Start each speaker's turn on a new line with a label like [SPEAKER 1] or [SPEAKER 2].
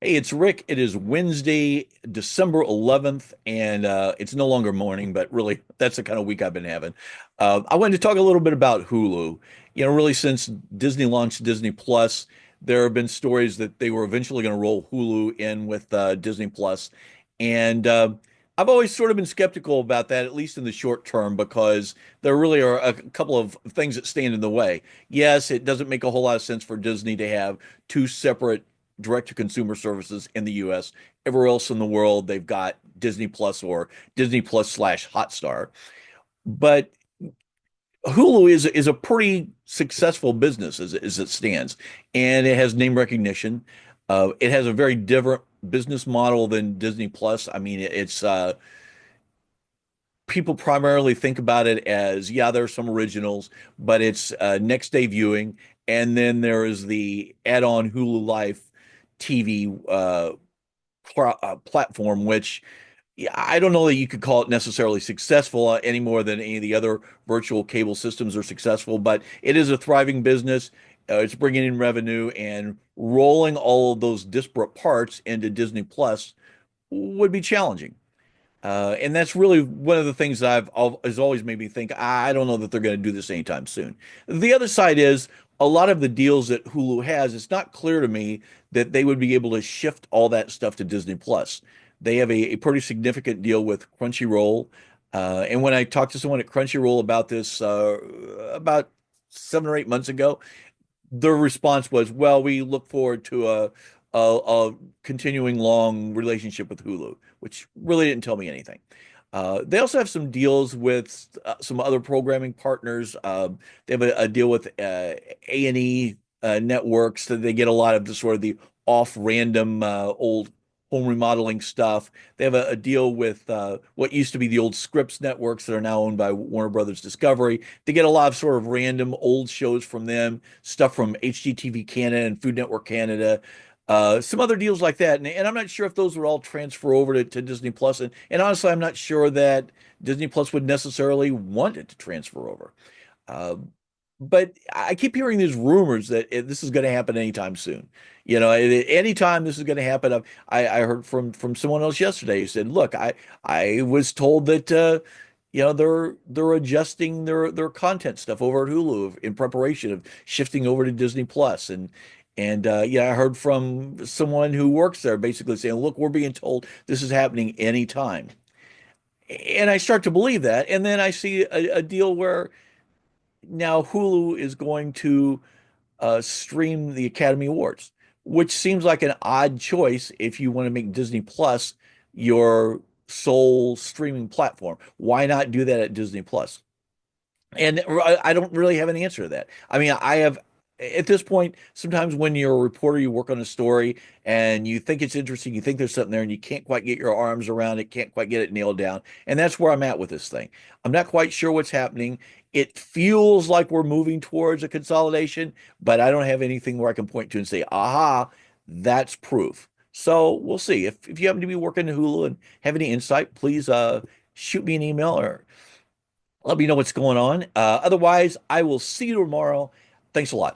[SPEAKER 1] Hey, it's Rick. It is Wednesday, December 11th, and it's no longer morning, but really, that's the kind of week I've been having. I wanted to talk a little bit about Hulu. Really, since Disney launched Disney Plus, there have been stories that they were eventually going to roll Hulu in with Disney Plus, and I've always sort of been skeptical about that, at least in the short term, because there really are a couple of things that stand in the way. Yes, it doesn't make a whole lot of sense for Disney to have two separate direct-to-consumer services in the US. Everywhere else in the world, they've got Disney Plus or Disney Plus slash Hotstar. But Hulu is a pretty successful business as it stands, and it has name recognition. It has a very different business model than Disney Plus. I mean, it's people primarily think about it as, yeah, there's some originals, but it's next day viewing, and then there is the add-on Hulu Life TV platform, which, yeah, I don't know that you could call it necessarily successful any more than any of the other virtual cable systems are successful, but it is a thriving business. It's bringing in revenue, and rolling all of those disparate parts into Disney Plus would be challenging. And that's really one of the things that has always made me think, I don't know that they're going to do this anytime soon. The other side is a lot of the deals that Hulu has, it's not clear to me that they would be able to shift all that stuff to Disney Plus. They have a pretty significant deal with Crunchyroll. And when I talked to someone at Crunchyroll about this about 7 or 8 months ago, their response was, "Well, we look forward to a continuing long relationship with Hulu," which really didn't tell me anything. They also have some deals with some other programming partners. They have a deal with A&E networks that they get a lot of the sort of the off-random old home remodeling stuff. They have a deal with what used to be the old Scripps networks that are now owned by Warner Brothers Discovery. They get a lot of sort of random old shows from them, stuff from HGTV Canada and Food Network Canada, some other deals like that. And I'm not sure if those would all transfer over to Disney Plus. And honestly, I'm not sure that Disney Plus would necessarily want it to transfer over. Uh, but I keep hearing these rumors that this is going to happen anytime soon. Anytime this is going to happen. I heard from someone else yesterday who said, "Look, I was told that they're adjusting their content stuff over at Hulu in preparation of shifting over to Disney Plus." And yeah, I heard from someone who works there basically saying, "Look, we're being told this is happening anytime." And I start to believe that, and then I see a deal where now Hulu is going to stream the Academy Awards, which seems like an odd choice if you want to make Disney Plus your sole streaming platform. Why not do that at Disney Plus? And I don't really have an answer to that. I mean, I have at this point, sometimes when you're a reporter, you work on a story and you think it's interesting, you think there's something there, and you can't quite get your arms around it, can't quite get it nailed down. And that's where I'm at with this thing. I'm not quite sure what's happening. It feels like we're moving towards a consolidation, but I don't have anything where I can point to and say, aha, that's proof. So we'll see. If you happen to be working at Hulu and have any insight, please shoot me an email or let me know what's going on. Otherwise, I will see you tomorrow. Thanks a lot.